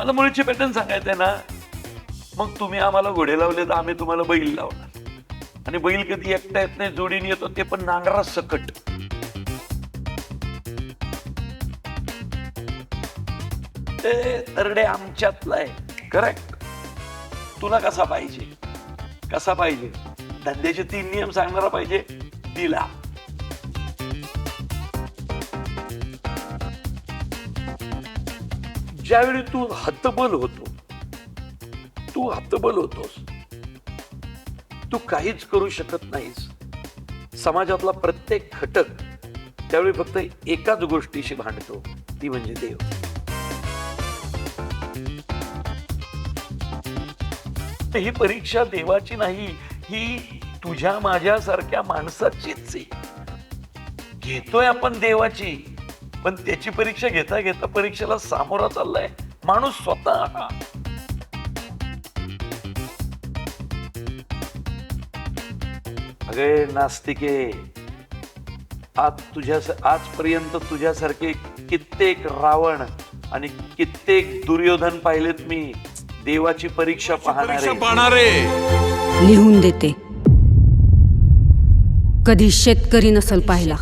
मला मुळीचे पॅटर्न सांगायचंय ना. मग तुम्ही आम्हाला घोडे लावले तर आम्ही तुम्हाला बैल लावणार. आणि बैल कधी एकटा येत नाही, जोडीने येतो, ते पण नांगरा सकट. ते तरडे आमच्यातलं आहे. करेक्ट. तुला कसा पाहिजे, कसा पाहिजे, धंद्याचे 3 नियम सांगणारा पाहिजे, दिला. ज्यावेळी तू हतबल होतो, तू हतबल होतोस, तू काहीच करू शकत नाहीस, समाजातला प्रत्येक घटक त्यावेळी फक्त एकाच गोष्टीशी भांडतो, ती म्हणजे देव. ही परीक्षा देवाची नाही, ही तुझ्या माझ्यासारख्या माणसाचीच आहे. घेतोय आपण देवाची, पण त्याची परीक्षा घेता घेता परीक्षेला सामोरा चाललाय माणूस स्वतः. अगे नास्तिके, आजपर्यंत तुझ्यासारखे कित्येक रावण आणि कित्येक दुर्योधन पाहिलेत मी, देवाची परीक्षा पाहणारे. लिहून देते, कधी शेतकरी नसल पाहिला.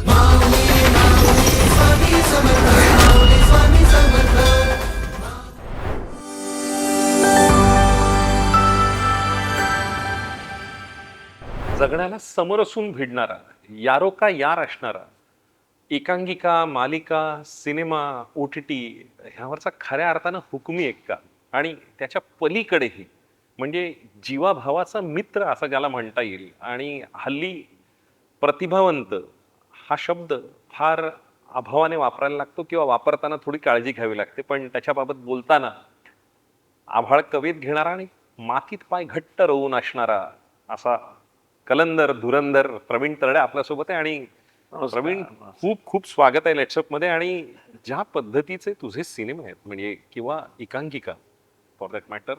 जगण्याला समरसून भिडणारा, यारो का यार असणारा, एकांकिका, मालिका, सिनेमा, OTT ह्यावरचा खऱ्या अर्थानं हुकमी एक्का आणि त्याच्या पलीकडेही म्हणजे जीवाभावाचा मित्र असं ज्याला म्हणता येईल. आणि हल्ली प्रतिभावंत हा शब्द फार अभावाने वापरायला लागतो किंवा वापरताना थोडी काळजी घ्यावी लागते. पण त्याच्याबाबत बोलताना आभाळ कवेत घेणारा आणि मातीत पाय घट्ट रोवून असणारा असा कलंदर धुरंदर प्रवीण तरडे आपल्यासोबत आहे. आणि प्रवीण, खूप खूप स्वागत आहे लेट्सअप मध्ये. आणि ज्या पद्धतीचे तुझे सिनेमे आहेत म्हणजे किंवा एकांकिका फॉर दॅट मॅटर,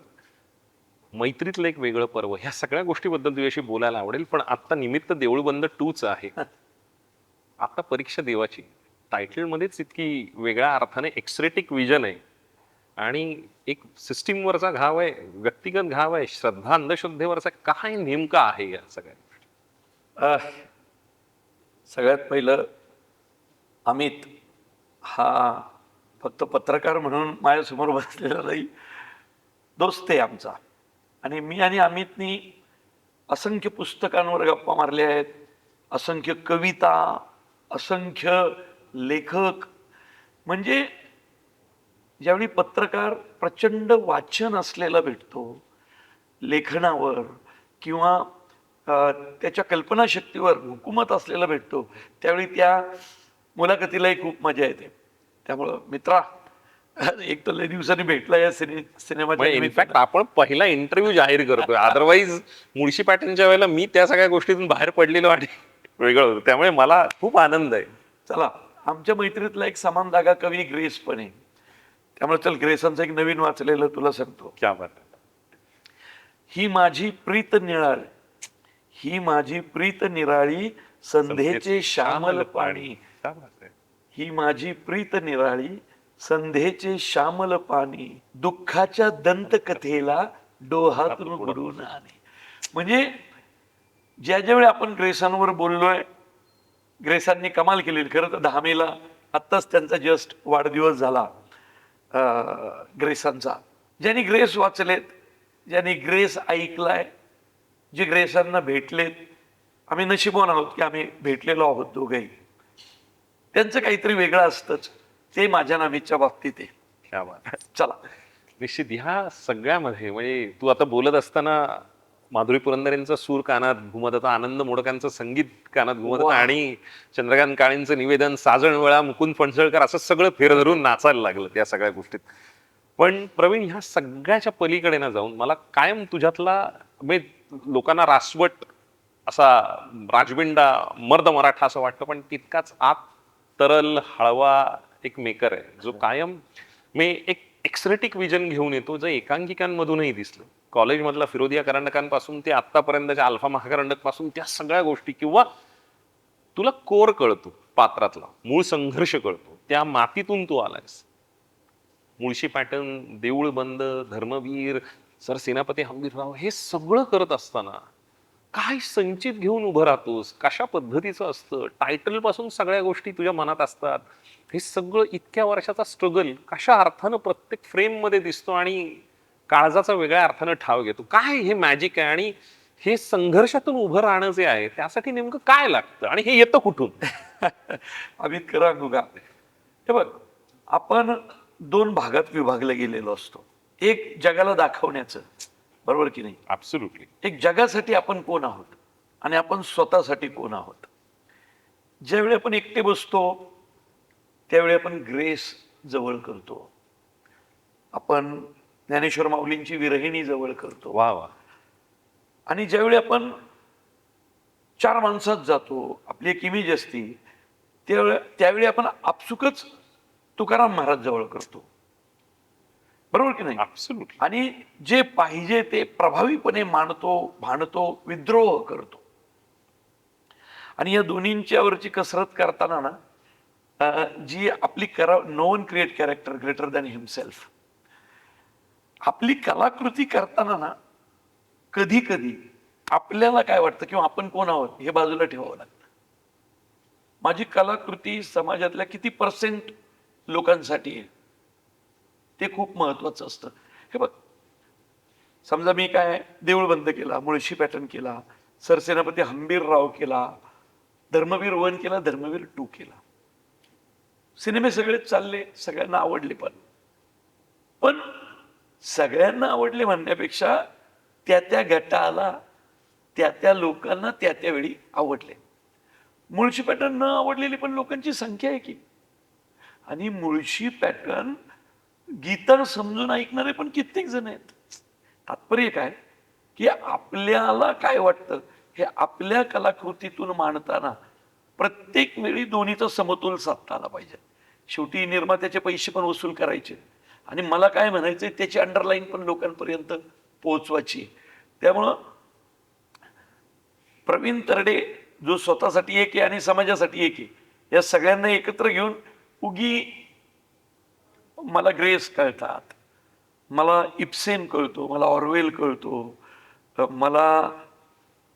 मैत्रीतलं एक वेगळं पर्व, ह्या सगळ्या गोष्टीबद्दल तुझ्याशी बोलायला आवडेल. पण आता निमित्त देऊळबंद 2च आहे. आता परीक्षा देवाची टायटल मध्येच इतकी वेगळ्या अर्थाने एक्सरेटिक विजन आहे आणि एक सिस्टीमवरचा घाव आहे, व्यक्तिगत घाव आहे, श्रद्धा अंधश्रद्धेवरचा काय नेमका आहे या सगळ्या? सगळ्यात पहिलं, अमित हा फक्त पत्रकार म्हणून माझ्यासमोर बसलेला नाही, दोस्त आहे आमचा. आणि मी आणि अमितनी असंख्य पुस्तकांवर गप्पा मारल्या आहेत, असंख्य कविता, असंख्य लेखक. म्हणजे ज्यावेळी पत्रकार प्रचंड वाचन असलेला भेटतो लेखनावर किंवा त्याच्या कल्पनाशक्तीवर हुकूमत असलेला भेटतो, त्यावेळी त्या मुलाखतीलाही खूप मजा येते. त्यामुळं मित्रा, एक तर लय दिवसांनी भेटला या सिनेमाच्या. इनफॅक्ट आपण पहिला इंटरव्ह्यू जाहीर करतोय. अदरवाईज मुळशी पॅटर्नच्या वेळेला मी त्या सगळ्या गोष्टीतून बाहेर पडलेलो आणि वेगळं होतं. त्यामुळे मला खूप आनंद आहे. चला, आमच्या मैत्रीतला एक समान धागा कवी ग्रेस पण आहे. त्यामुळे चल, ग्रेसांचं एक नवीन वाचलेलं तुला सांगतो. क्या बात आहे. ही माझी प्रीत निराळी, ही माझी प्रीत निराळी, संध्येचे श्यामल पाणी. ही माझी प्रीत निराळी, संध्येचे श्यामल पाणी, दुःखाच्या दंतकथेला डोहातून बुडून आणे. म्हणजे ज्या ज्यावेळी आपण ग्रेसांवर बोललोय, ग्रेसांनी कमाल केली. खरं तर 10 मेला आत्ताच त्यांचा जस्ट वाढदिवस झाला ग्रेसांचा. ज्यांनी ग्रेस वाचलेत, ज्यांनी ग्रेस ऐकलाय, जे ग्रेसांना भेटलेत, आम्ही नशीबवान आहोत की आम्ही भेटलेलो आहोत दोघंही. त्यांचं काहीतरी वेगळं असतंच, ते माझ्या नामीच्या बाबतीत आहे. क्या बात आहे. चला, निश्चित ह्या सगळ्यामध्ये म्हणजे तू आता बोलत असताना माधुरी पुरंदरेंचा सूर कानात घुमत होता, आनंद मोडकांचं संगीत कानात घुमत होतं आणि चंद्रकांत काळेंचं निवेदन, साजणवेळा, मुकुंद फणसळकर, असं सगळं फेर धरून नाचायला लागलं त्या सगळ्या गोष्टीत. पण प्रवीण, ह्या सगळ्याच्या पलीकडे ना जाऊन मला कायम तुझ्यातला लोकांना रासवट असा राजबिंडा मर्द मराठा असं वाटतं, पण तितकाच आत तरल हळवा एक मेकर आहे जो कायम एक एक्सरेटिक विजन घेऊन येतो, जे एकांकिकांमधूनही दिसलं. कॉलेजमधला फिरोदिया करंडकांपासून ते आतापर्यंतच्या अल्फा महाकरंडक पासून त्या सगळ्या गोष्टी, किंवा तुला कोर कळतो पात्रातला, मूळ संघर्ष कळतो, त्या मातीतून तू आलायस. मुळशी पॅटर्न, देऊळ बंद, धर्मवीर, सर सेनापती हंबीरराव हे सगळं करत असताना काय संचित घेऊन उभं राहतोस, कशा पद्धतीचं असतं, टायटल पासून सगळ्या गोष्टी तुझ्या मनात असतात, हे सगळं इतक्या वर्षाचा स्ट्रगल कशा अर्थानं प्रत्येक फ्रेम मध्ये दिसतो आणि काळजाचा वेगळ्या अर्थानं ठाव घेतो. काय हे मॅजिक आहे आणि हे संघर्षातून उभं राहणं जे आहे त्यासाठी नेमकं काय लागतं आणि हे येतं कुठून? अमित करा गुगा, हे बघ, आपण 2 भागात विभागले गेलेलो असतो. एक जगाला दाखवण्याचं, बरोबर की नाही? ऍब्सोल्युटली. एक जगासाठी आपण कोण आहोत आणि आपण स्वतःसाठी कोण आहोत. ज्यावेळी आपण एकटे बसतो त्यावेळी आपण ग्रेस जवळ करतो, आपण ज्ञानेश्वर माऊलींची विरहिणी जवळ करतो, वा वा. आणि ज्यावेळी आपण 4 माणसात जातो, आपली एक इमेज असती, त्यावेळी आपण आपसुकच तुकाराम महाराज जवळ करतो, बरोबर की नाही? ऍब्सोल्युटली. आणि जे पाहिजे ते प्रभावीपणे मांडतो, भांडतो, विद्रोह करतो. आणि या दोन्हींच्यावरची कसरत करताना ना, जी आपली no one create character greater than himself, आपली कलाकृती करताना ना, कधी कधी आपल्याला काय वाटतं किंवा आपण कोण आहोत हे बाजूला ठेवावं लागतं. माझी कलाकृती समाजातल्या किती % लोकांसाठी आहे ते खूप महत्वाचं असतं. हे बघ, समजा मी काय देऊळ बंद केला, मुळशी पॅटर्न केला, सरसेनापती हंबीरराव केला, धर्मवीर 1 केला, धर्मवीर 2 केला, सिनेमे सगळेच चालले, सगळ्यांना आवडले, पण सगळ्यांना आवडले म्हणण्यापेक्षा त्या त्या गटाला, त्या त्या लोकांना त्या त्यावेळी आवडले. मुळशी पॅटर्न न आवडलेली पण लोकांची संख्या आहे की, आणि मुळशी पॅटर्न गीता समजून ऐकणारे पण कित्येक जण आहेत. तात्पर्य काय की आपल्याला काय वाटतं हे आपल्या कलाकृतीतून मांडताना प्रत्येक वेळी दोन्हीचा समतोल साधता आला पाहिजे. शेवटी निर्मात्याचे पैसे पण वसूल करायचे आणि मला काय म्हणायचंय त्याची अंडरलाईन पण लोकांपर्यंत पोहोचवायची. त्यामुळं प्रवीण तरडे जो स्वतःसाठी एक आहे आणि समाजासाठी एक आहे, या सगळ्यांना एकत्र घेऊन उगी मला ग्रेस कळतात, मला इप्सेन कळतो, मला ऑरवेल कळतो, मला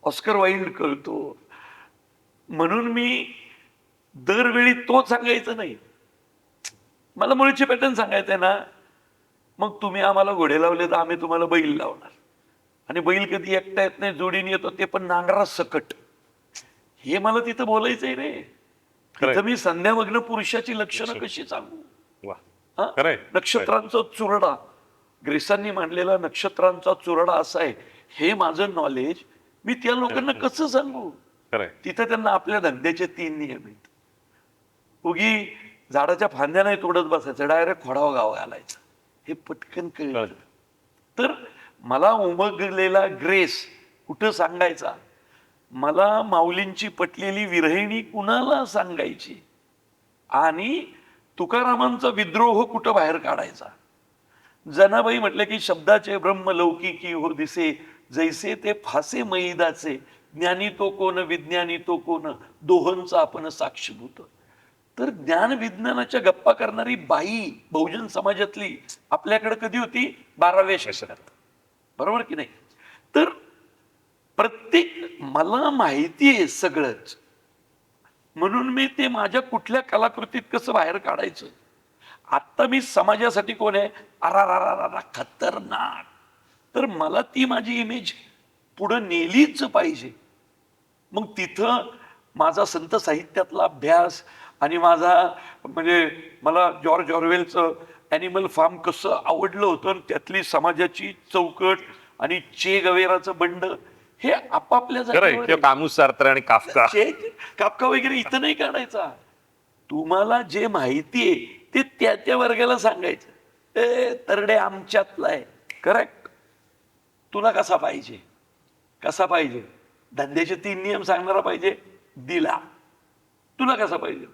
ऑस्कर वाईल्ड कळतो, म्हणून मी दरवेळी तोच सांगायचं नाही. मला मुळची पॅटर्न सांगायचंय ना, मग तुम्ही आम्हाला घोडे लावले तर आम्ही तुम्हाला बैल लावणार, आणि बैल कधी एकटा येत नाही, जोडीने येतो, ते पण नांगरा सकट. हे मला तिथं बोलायचंय रे. तिथं मी संध्यामग्न पुरुषाची लक्षणं कशी सांगू? नक्षत्रांचा चुरडा, ग्रीसांनी मांडलेला नक्षत्रांचा चुरडा असा आहे, हे माझं नॉलेज मी त्या लोकांना कसं सांगू? तिथं त्यांना आपल्या धंद्याचे 3 नियम आहेत. उगी झाडाच्या फांद्या नाही तोडत बसायचं, डायरेक्ट खोडावा गाव घालायचं, हे पटकन कळलं. तर मला उमगलेला ग्रेस कुठं सांगायचा, मला माऊलींची पटलेली विरहिणी कुणाला सांगायची, आणि तुकारामांचा विद्रोह कुठं बाहेर काढायचा. जनाबाई म्हटलं की शब्दाचे ब्रह्म लौकिकी हो दिसे, जैसे ते फासे मैदाचे, ज्ञानी तो कोण विज्ञानी तो कोण, दोहोंचा आपण साक्षीभूत. तर ज्ञान विज्ञानाच्या गप्पा करणारी बाई बहुजन समाजातली आपल्याकडे कधी होती? 12व्या शतकात, बरोबर की नाही? तर प्रत्येक मला माहिती आहे सगळंच, म्हणून मी ते माझ्या कुठल्या कलाकृतीत कसं बाहेर काढायचं. आता मी समाजासाठी कोण आहे? अरा खतरनाक. तर मला ती माझी इमेज पुढं नेलीच पाहिजे. मग तिथं माझा संत साहित्यातला अभ्यास आणि माझा म्हणजे मला जॉर्ज ऑरवेलचं ॲनिमल फार्म कसं आवडलं होतं, आणि त्यातली समाजाची चौकट आणि चे गवेराचं बंड, हे आपापल्या आणि काफका वगैरे इथं नाही काढायचा. तुम्हाला जे माहिती आहे ते त्या त्या वर्गाला सांगायचं. तरडे आमच्यातला आहे, करेक्ट. तुला कसा पाहिजे, कसा पाहिजे? धंद्याचे 3 नियम सांगणारा पाहिजे, दिला. तुला कसा पाहिजे?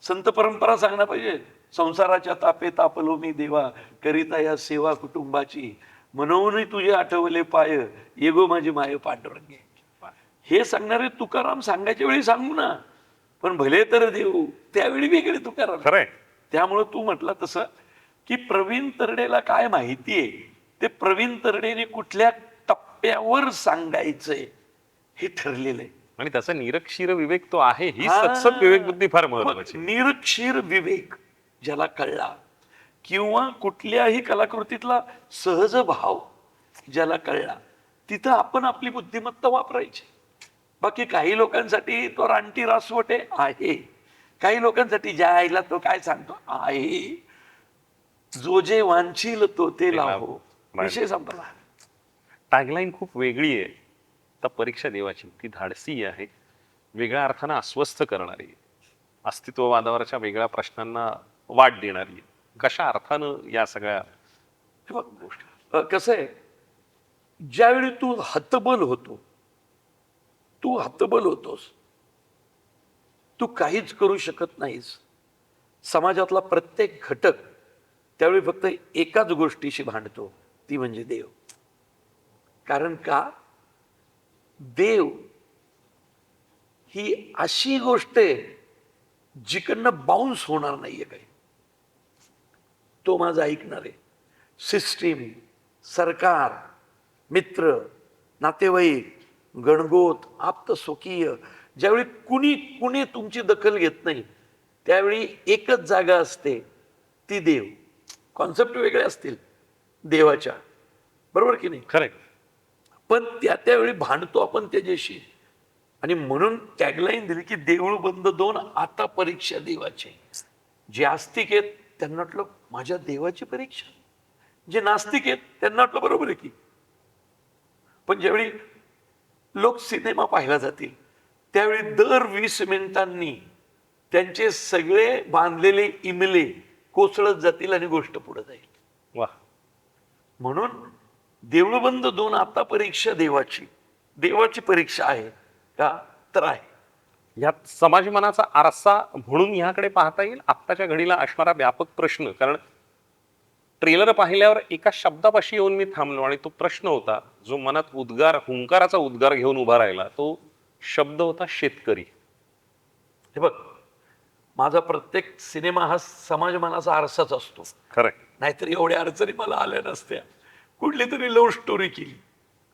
संत परंपरा सांगणार पाहिजे, संसाराच्या तापे तापलो मी देवा, करिता या सेवा कुटुंबाची, म्हणूनही तुझे आठवले पाय, ये गो माझी माय पांडुरंगे. हे सांगणारे तुकाराम सांगायच्या वेळी सांगू ना, पण भले तर देऊ त्यावेळी वेगळे तुकाराम. खरंय. त्यामुळं तू म्हटलं तसं की प्रवीण तरडेला काय माहितीये ते प्रवीण तरडेने कुठल्या टप्प्यावर सांगायचंय हे ठरलेलं आहे. आणि त्याचा निरक्षीर विवेक तो आहे, ही हा. सतसत विवेक बुद्धी फार मग महत्वाची. निरक्षीर विवेक ज्याला कळला किंवा कुठल्याही कलाकृतीतला सहज भाव ज्याला कळला तिथं आपण आपली बुद्धिमत्ता वापरायची. बाकी काही लोकांसाठी तो रानटी रासवटे आहे, काही लोकांसाठी ज्या आईला तो काय सांगतो आहे, जो जे वांछील तो ते लाभो, विषय संपला. टॅगलाईन खूप वेगळी आहे. तर परीक्षा देवाची ती धाडसी आहे, वेगळ्या अर्थानं अस्वस्थ करणारी आहे, अस्तित्ववादावरच्या वेगळ्या प्रश्नांना वाट देणारी आहे. कशा अर्थानं या सगळ्या हे बघ, कसं आहे, ज्यावेळी तू हतबल होतोस, तू काहीच करू शकत नाहीस, समाजातला प्रत्येक घटक त्यावेळी फक्त एकाच गोष्टीशी भांडतो, ती म्हणजे देव. कारण का, देव ही अशी गोष्ट आहे जिकडनं बाउन्स होणार नाहीये काही. तो माझा ऐकणार आहे. सिस्टीम, सरकार, मित्र, नातेवाईक, गणगोत, आप्त स्वकीय, ज्यावेळी कुणी तुमची दखल घेत नाही त्यावेळी एकच जागा असते, ती देव. कॉन्सेप्ट वेगळे असतील देवाच्या, बरोबर की नाही? खरंय. पण त्यावेळी भांडतो आपण त्याच्याशी. आणि म्हणून टॅगलाईन दिली की देऊळ बंद 2 आता परीक्षा देवाची. जे आस्तिक आहेत त्यांना वाटलं माझ्या देवाची परीक्षा, जे नास्तिक आहेत त्यांना वाटलं बरोबर आहे की. पण ज्यावेळी लोक सिनेमा पाहायला जातील त्यावेळी दर 20 मिनिटांनी त्यांचे सगळे बांधलेले इमले कोसळत जातील आणि गोष्ट पुढे जाईल. वा. म्हणून देऊळबंद 2 आता परीक्षा देवाची परीक्षा आहे का, तर आहे. यात समाज मनाचा आरसा म्हणून याकडे पाहता येईल आत्ताच्या घडीला असणारा व्यापक प्रश्न. कारण ट्रेलर पाहिल्यावर एका शब्दापाशी येऊन मी थांबलो आणि तो प्रश्न होता जो मनात हुंकाराचा उद्गार घेऊन उभा राहिला. तो शब्द होता शेतकरी. हे बघ, माझा प्रत्येक सिनेमा हा समाज मनाचा आरसाच असतो. खरंय. नाहीतर एवढ्या अडचणी मला आल्या नसत्या. कुठली तरी लव्ह स्टोरी केली,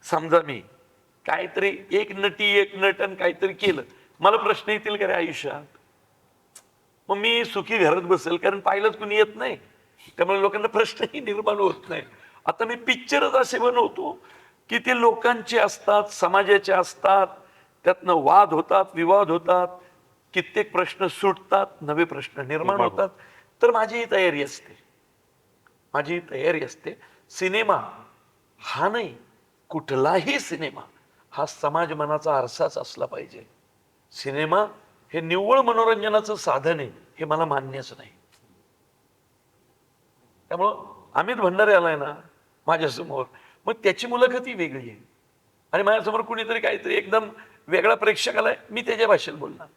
समजा मी काहीतरी एक नटी एक नटन काहीतरी केलं, मला प्रश्न येतील का रे आयुष्यात? मग मी सुखी घरात बसेल, कारण पाहिलंच कुणी येत नाही, त्यामुळे लोकांना प्रश्नही निर्माण होत नाही. आता मी पिक्चरच असे बनवतो की ते लोकांचे असतात, समाजाचे असतात, त्यातनं वाद होतात, विवाद होतात, कित्येक प्रश्न सुटतात, नवे प्रश्न निर्माण होतात. तर माझी तयारी असते. सिनेमा हा नाही, कुठलाही सिनेमा हा समाज मनाचा आरसाच असला पाहिजे. सिनेमा हे निव्वळ मनोरंजनाचं साधन आहे हे मला मान्यच नाही. त्यामुळं अमित भंडारे आलाय ना माझ्यासमोर, मग त्याची मुलाखती वेगळी आहे आणि माझ्यासमोर कुणीतरी काहीतरी एकदम वेगळा प्रेक्षक आलाय, मी त्याच्या भाषेत बोलणार.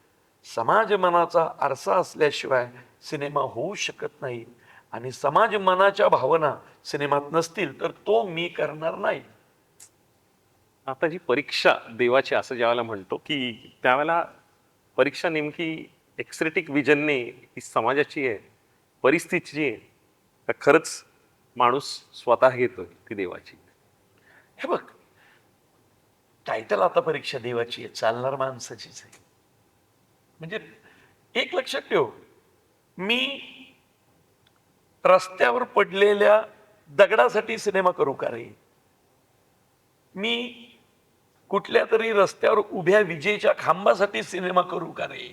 समाज मनाचा आरसा असल्याशिवाय सिनेमा होऊ शकत नाही आणि समाज मनाच्या भावना सिनेमात नसतील तर तो मी करणार नाही. आता जी परीक्षा देवाची असं ज्यावेळेला म्हणतो की त्यावेळेला परीक्षा नेमकी एक्सरेटिक विजनने ही समाजाची आहे, परिस्थितीची आहे, का खरंच माणूस स्वतः घेतोय ती देवाची? हे बघ, टायटल आता परीक्षा देवाची आहे, चालणार माणसाचीच आहे. म्हणजे एक लक्षात ठेव, मी रस्त्यावर पडलेल्या दगडासाठी सिनेमा करू का रे? मी कुठल्या तरी रस्त्यावर उभ्या विजेच्या खांबासाठी सिनेमा करू का रे?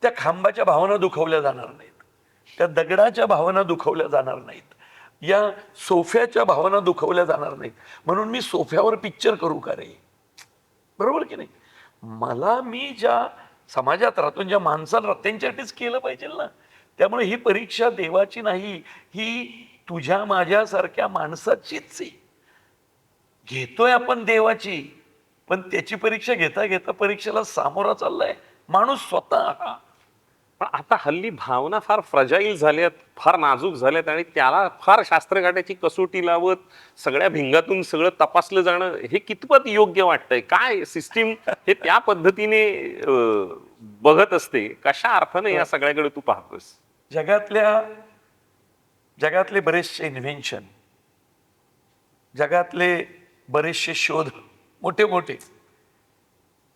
त्या खांबाच्या भावना दुखवल्या जाणार नाहीत, त्या दगडाच्या भावना दुखवल्या जाणार नाहीत, या सोफ्याच्या भावना दुखवल्या जाणार नाहीत. म्हणून मी सोफ्यावर पिक्चर करू का रे? बरोबर की नाही? मला मी ज्या समाजात राहतो, ज्या माणसाला राहतो त्यांच्यासाठीच केलं पाहिजे ना. त्यामुळे ही परीक्षा देवाची नाही, ही तुझ्या माझ्यासारख्या माणसाचीच आहे. घेतोय आपण देवाची, पण त्याची परीक्षा घेता घेता परीक्षेला सामोरा चाललाय माणूस स्वतः. पण आता हल्ली भावना फार फ्रजाईल झाल्यात, फार नाजूक झाल्यात आणि त्याला फार शास्त्रगाठ्याची कसोटी लावत सगळ्या भिंगातून सगळं तपासलं जाणं हे कितपत योग्य वाटतंय? काय सिस्टीम हे त्या पद्धतीने बघत असते? कशा अर्थाने या सगळ्याकडे तू पाहतोस? जगातले बरेचसे इन्व्हेन्शन, जगातले बरेचसे शोध मोठे मोठे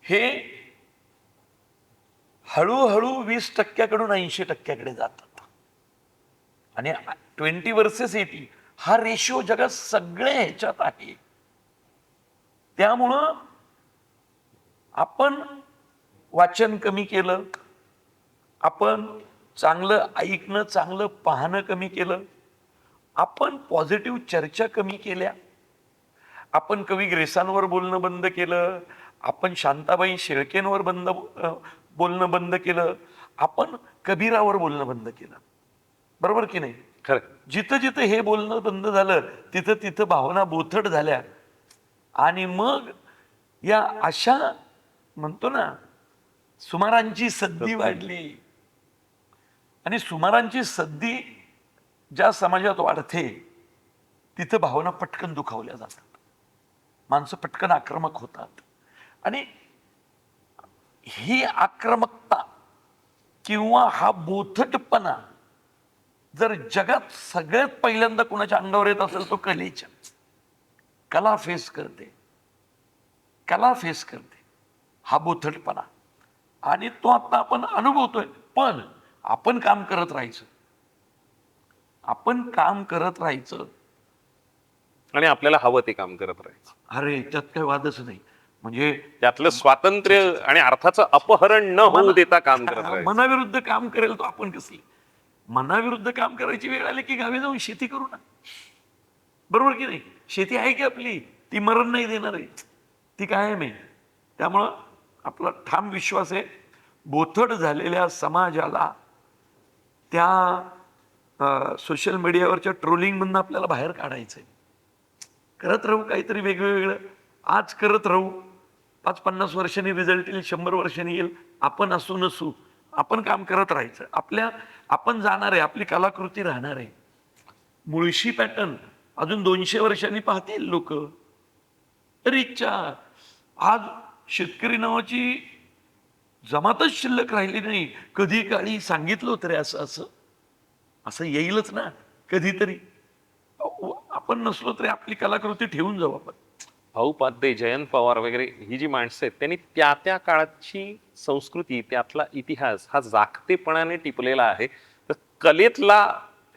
हे हळूहळू 20% 80% जातात आणि 20 वर्सेस 80 हा रेशो जगात सगळ्या ह्याच्यात आहे. त्यामुळं आपण वाचन कमी केलं, आपण चांगलं ऐकणं चांगलं पाहणं कमी केलं, आपण पॉझिटिव्ह चर्चा कमी केल्या, आपण कवी ग्रेसांवर बोलणं बंद केलं, आपण शांताबाई शेळकेंवर बोलणं बंद केलं, आपण कबीरावर बोलणं बंद केलं. बरोबर की नाही? खरं. जिथं जिथं हे बोलणं बंद झालं तिथं तिथं भावना बोथट झाल्या आणि मग या अशा म्हणतो ना सुमारांची सद्दी वाढली. आणि सुमारांची सद्दी ज्या समाजात वाढते तिथं भावना पटकन दुखावल्या जातात, माणसं पटकन आक्रमक होतात. आणि ही आक्रमकता किंवा हा बोथटपणा जर जगात सगळ्यात पहिल्यांदा कुणाच्या अंगावर येत असेल तो कलेच्या. कला फेस करते हा बोथटपणा आणि तो आता आपण अनुभवतोय. पण आपण काम करत राहायचं आणि आपल्याला हवं ते काम करत राहायचं. अरे त्यात काही वादच नाही. म्हणजे त्यातलं स्वातंत्र्य आणि अर्थाचं अपहरण न होऊ देता काम करत राहायचं. मनाविरुद्ध काम करेल तो आपण कसली. मनाविरुद्ध काम करायची वेळ आली की गावी जाऊन शेती करू ना. बरोबर की नाही? शेती आहे की आपली, ती मरण नाही देणार आहे, ती कायम आहे. त्यामुळं आपला ठाम विश्वास आहे बोथट झालेल्या समाजाला त्या सोशल मीडियावरच्या ट्रोलिंगमधून आपल्याला बाहेर काढायचंय. करत राहू काहीतरी वेगवेगळं, आज करत राहू, 5-50 वर्षांनी रिझल्ट येईल, 100 वर्षांनी येईल, आपण असू नसू आपण काम करत राहायचं. आपण जाणार आहे, आपली कलाकृती राहणार आहे. मुळशी पॅटर्न अजून 200 वर्षांनी पाहतील लोक. तरी इच्छा आज शेतकरी नावाची जमातच शिल्लक राहिली नाही. कधी काळी सांगितलं होतं रे असं येईलच ना कधीतरी. आपण नसलो तरी आपली कलाकृती ठेवून जाऊ आपण. भाऊ पाध्ये, जयंत पवार वगैरे ही जी माणसं आहेत त्यांनी त्या त्या काळाची संस्कृती, त्यातला इतिहास हा जागतेपणाने टिपलेला आहे. तर कलेतला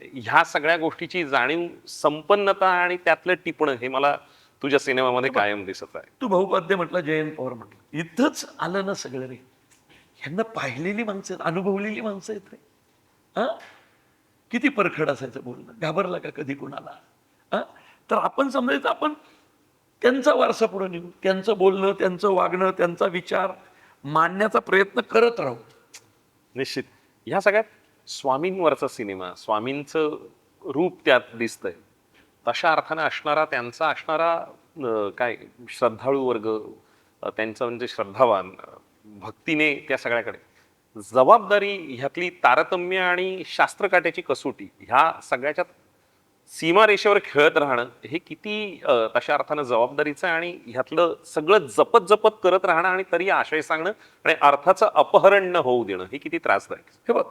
ह्या सगळ्या गोष्टीची जाणीव, संपन्नता आणि त्यातलं टिपणं हे मला तुझ्या सिनेमामध्ये कायम दिसत आहे. तू भाऊ पाध्ये म्हटलं, जयंत पवार म्हटलं, इथंच आलं ना सगळं रे. ह्यांना पाहिलेली माणसं आहेत, अनुभवलेली माणसं आहेत रे. हा किती परखड असायचं बोलणं, घाबरला का कधी कुणाला? तर आपण समजायचं आपण त्यांचा वारसा पुढे नेऊ, त्यांचं बोलणं, त्यांचं वागणं, त्यांचा विचार मांडण्याचा प्रयत्न करत राहू. निश्चित. ह्या सगळ्यात स्वामींवरचा सिनेमा, स्वामींचं रूप त्यात दिसतंय. तशा अर्थानं असणारा त्यांचा काय श्रद्धाळू वर्ग, त्यांचं म्हणजे श्रद्धावान, भक्तीने त्या सगळ्याकडे जबाबदारी, ह्यातली तारतम्य आणि शास्त्रकाट्याची कसोटी, ह्या सगळ्याच्या सीमारेषेवर खेळत राहणं हे किती तशा अर्थानं जबाबदारीचं आहे. आणि ह्यातलं सगळं जपत करत राहणं आणि तरी आशय सांगणं आणि अर्थाचं अपहरण न होऊ देणं हे किती त्रासदायक. हे बघ,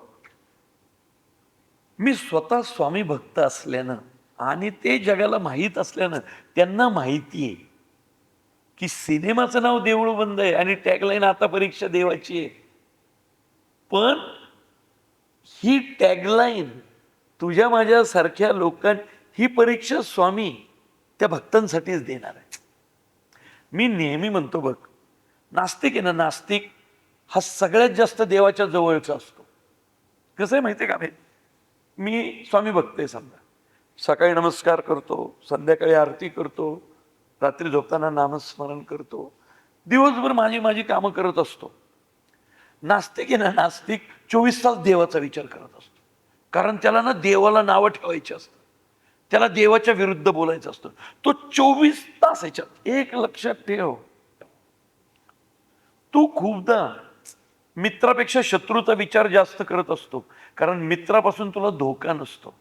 मी स्वतः स्वामी भक्त असल्यानं आणि ते जगाला माहीत असल्यानं त्यांना माहिती आहे की सिनेमाचं नाव देऊळ बंद आहे आणि टॅगलाईन आता परीक्षा देवाची आहे. पण ही टॅगलाईन तुझ्या माझ्या सारख्या ही परीक्षा स्वामी त्या भक्तांसाठीच देणार आहे. मी नेहमी म्हणतो बघ, नास्तिक आहे ना, नास्तिक हा सगळ्यात जास्त देवाच्या जवळचा असतो. कसं आहे माहिती आहे का? मी स्वामी भक्त आहे समजा, सकाळी नमस्कार करतो, संध्याकाळी आरती करतो, रात्री झोपताना नामस्मरण करतो, दिवसभर माझी कामं करत असतो. नास्तिक आहे ना, नास्तिक 24 तास देवाचा विचार करत असतो. कारण त्याला ना देवाला नावं ठेवायची असतं, त्याला देवाच्या विरुद्ध बोलायचं असतं. तो 24 तास याच्यात. एक लक्षात ठेव, तू खूपदा मित्रापेक्षा शत्रूचा विचार जास्त करत असतो. कारण मित्रापासून तुला धोका नसतो,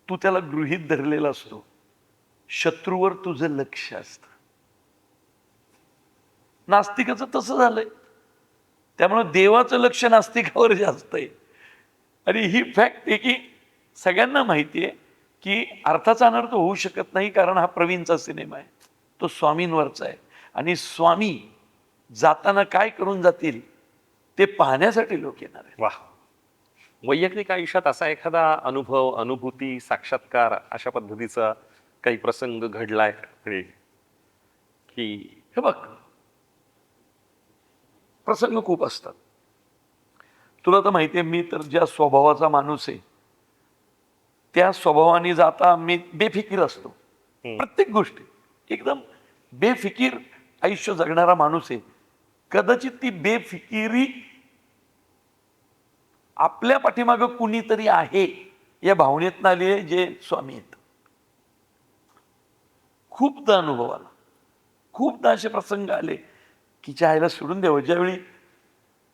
तू त्याला गृहीत धरलेला असतो. शत्रूवर तुझं लक्ष असतं. नास्तिकाचं तसं झालंय. त्यामुळे देवाचं लक्ष नास्तिकावर जास्त आहे. आणि ही फॅक्ट आहे की सगळ्यांना माहिती आहे की अर्थाचा अनर्थ होऊ शकत नाही, कारण हा प्रवीणचा सिनेमा आहे, तो स्वामींवरचा आहे. आणि स्वामी जाताना काय करून जातील ते पाहण्यासाठी लोक येणार आहेत. वा. वैयक्तिक आयुष्यात असा एखादा अनुभव, अनुभूती, साक्षात्कार अशा पद्धतीचा काही प्रसंग घडलाय रे? की हे बघ, प्रसंग खूप असतात. तुला तर माहिती आहे, मी तर ज्या स्वभावाचा माणूस आहे त्या स्वभावाने जाता मी बेफिकीर असतो. प्रत्येक गोष्टी एकदम बेफिकीर आयुष्य जगणारा माणूस आहे. कदाचित ती बेफिकिरी आपल्या पाठीमागं कुणीतरी आहे या भावनेत आली आहे, जे स्वामी आहेत. खूपदा अनुभव आला, खूपदा असे प्रसंग आले की आईला सोडून द्यावं. ज्यावेळी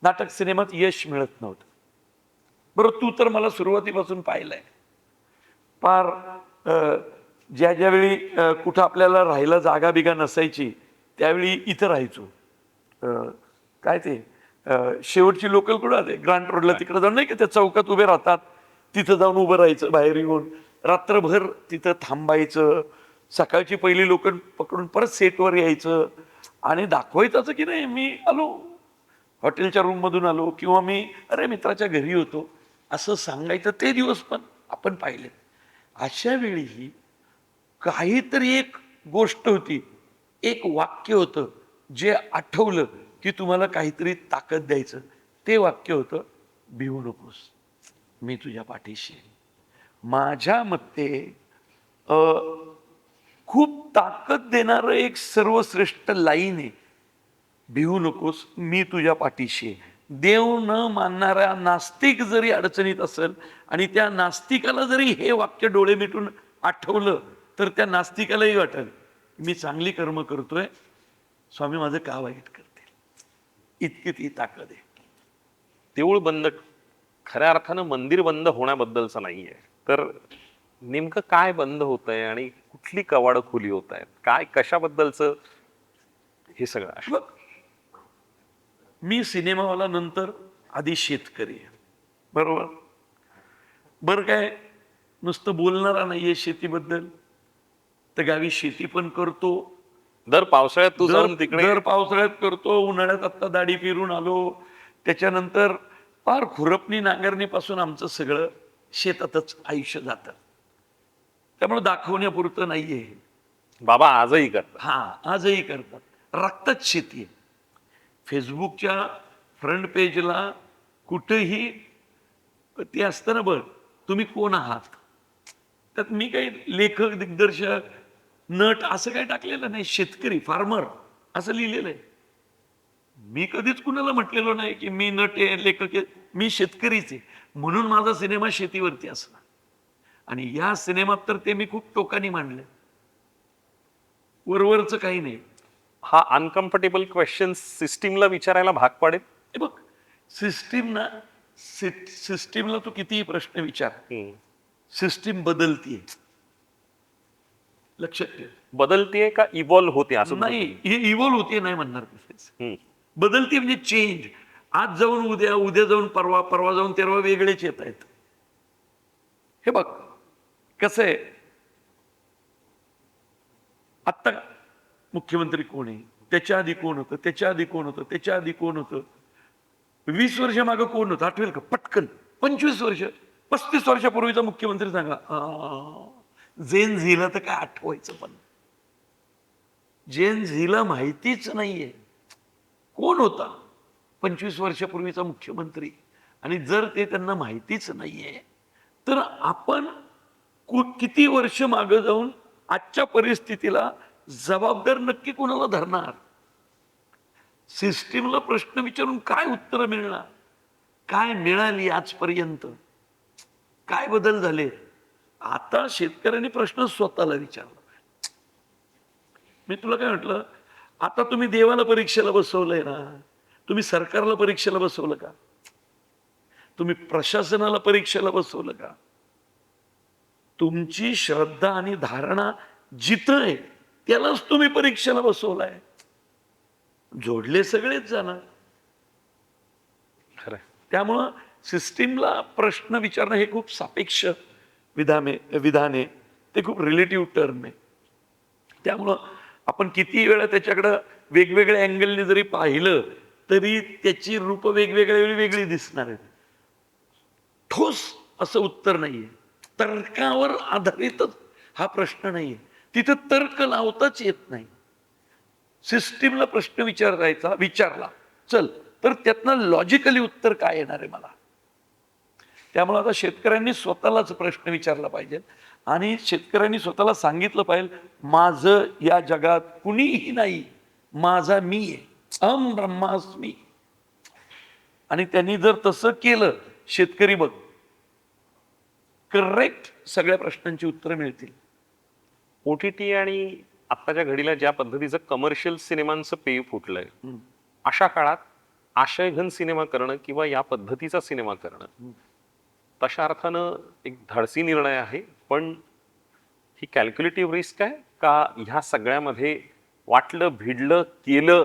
नाटक सिनेमात यश मिळत नव्हतं, बरं तू तर मला सुरुवातीपासून पाहिलंय, फार ज्यावेळी कुठं आपल्याला राहायला जागा बिगा नसायची त्यावेळी इथं राहायचो. काय ते शेवटची लोकल कुठं आहे, ग्रांट रोडला तिकडे जाऊन नाही का त्या चौकात उभे राहतात, तिथं जाऊन उभं राहायचं, बाहेर येऊन रात्रभर तिथं थांबायचं, सकाळची पहिली लोकल पकडून परत सेटवर यायचं आणि दाखवायचं की नाही मी आलो, हॉटेलच्या रूममधून आलो, किंवा मी अरे मित्राच्या घरी होतो असं सांगायचं. ते दिवस पण आपण पाहिले. अशा वेळी काहीतरी एक गोष्ट होती, एक वाक्य होतं जे आठवलं की तुम्हाला काहीतरी ताकद द्यायचं. ते वाक्य होतं, भिवू नकोस, मी तुझ्या पाठीशी आहे. माझ्या मते खूप ताकद देणारं एक सर्वश्रेष्ठ लाईन आहे, भिवू नकोस, मी तुझ्या पाठीशी आहे. देव न मानणारा नास्तिक जरी अडचणीत असेल आणि त्या नास्तिकाला जरी हे वाक्य डोळे मिटून आठवलं तर त्या नास्तिकालाही वाटेल मी चांगली कर्म करतोय, स्वामी माझं का वाईट करतील. इतकी ती ताकद आहे. देऊळ बंद खऱ्या अर्थानं मंदिर बंद होण्याबद्दलचं नाहीये, तर नेमकं काय बंद होत आहे आणि कुठली कवाडं खुली होत आहेत, काय कशाबद्दलचं हे सगळं आहे? बघ, मी सिनेमावाला नंतर आधी शेतकरी आहे, बरोबर. बरं काय नुसतं बोलणारा नाहीये शेतीबद्दल, तर गावी शेती पण करतो. दर पावसाळ्यात तू जाऊन तिकडे दर पावसाळ्यात करतो, उन्हाळ्यात आत्ता दाढी फिरून आलो. त्याच्यानंतर फार खुरपणी नांगरणीपासून आमचं सगळं शेतातच आयुष्य जातं. त्यामुळे दाखवण्यापुरतं नाहीये. बाबा आजही करतात. हा, आजही करतात. रक्तात शेती आहे. फेसबुकच्या फ्रंट पेजला कुठेही ते असतं ना, बघ तुम्ही कोण आहात, त्यात मी काही लेखक, दिग्दर्शक, नट असं काही टाकलेलं नाही. शेतकरी, फार्मर असं लिहिलेलं आहे. मी कधीच कुणाला म्हटलेलं नाही की मी नट आहे, लेखक आहे. मी शेतकरीच आहे, म्हणून माझा सिनेमा शेतीवरती असला. आणि या सिनेमात तर ते मी खूप टोकानी मांडले, वरवरचं काही नाही. हा अनकम्फर्टेबल क्वेश्चन सिस्टीमला विचारायला भाग पाडेल. हे बघ, सिस्टीमला तू कितीही प्रश्न विचार, सिस्टीम बदलतीये, लक्षात ठेव. बदलतीये का इव्हॉल्व्ह होते असं नाही, हे इव्हॉल्व होते नाही म्हणणार. बदलते म्हणजे चेंज. आज जाऊन उद्या, उद्या जाऊन परवा, परवा जाऊन तेरवा वेगळेच येत आहेत. हे बघ कसं आहे, आत्ता मुख्यमंत्री कोण आहे, त्याच्या आधी कोण होतं, त्याच्या आधी कोण होतं, त्याच्या आधी कोण होतं, 20 वर्ष मागं कोण होतं आठवेल का पटकन. 25 वर्ष, 35 वर्षापूर्वीचा मुख्यमंत्री सांगा. जेन झीला तर काय आठवायचं, पण जेन झीला माहितीच नाहीये कोण होता 25 वर्षापूर्वीचा मुख्यमंत्री. आणि जर ते त्यांना माहितीच नाहीये तर आपण किती वर्ष मागे जाऊन आजच्या परिस्थितीला जबाबदार नक्की कोणाला धरणार. सिस्टीमला प्रश्न विचारून काय उत्तर मिळणार, काय मिळाली आजपर्यंत, काय बदल झाले. आता शेतकऱ्यांनी प्रश्न स्वतःला विचारला. मी तुला काय म्हटलं, आता तुम्ही देवाला परीक्षेला बसवलंय ना, तुम्ही सरकारला परीक्षेला बसवलं का, तुम्ही प्रशासनाला परीक्षेला बसवलं का. तुमची श्रद्धा आणि धारणा जिथं आहे त्यालाच तुम्ही परीक्षेला बसवलाय. जोडले सगळेच जाणार. खरं. त्यामुळं सिस्टीमला प्रश्न विचारणं हे खूप सापेक्ष विधान आहे, ते खूप रिलेटिव्ह टर्म आहे. त्यामुळं आपण किती वेळा त्याच्याकडं वेगवेगळ्या अँगलने जरी पाहिलं तरी त्याची रूप वेगवेगळ्या वेळी वेगळी दिसणार आहेत. ठोस असं उत्तर नाहीये, तर्कावर आधारितच हा प्रश्न नाहीये, तिथं तर्क लावताच येत नाही. सिस्टीमला प्रश्न विचारला चल तर त्यातनं लॉजिकली उत्तर काय येणार आहे मला. त्यामुळे आता शेतकऱ्यांनी स्वतःलाच प्रश्न विचारला पाहिजे आणि शेतकऱ्यांनी स्वतःला सांगितलं पाहिजे, माझं या जगात कुणीही नाही, माझा मी आहे, अहम ब्रह्मास्मी. आणि त्यांनी जर तसं केलं, शेतकरी बघ करेक्ट सगळ्या प्रश्नांची उत्तरं मिळतील. OTT आणि आत्ताच्या घडीला ज्या पद्धतीचं कमर्शियल सिनेमांचं पेय फुटलंय, अशा काळात आशयघन सिनेमा करणं किंवा या पद्धतीचा सिनेमा करणं तशा अर्थानं एक धाडसी निर्णय आहे, पण ही कॅल्क्युलेटिव्ह रिस्क आहे का ह्या सगळ्यामध्ये वाटलं भिडलं केलं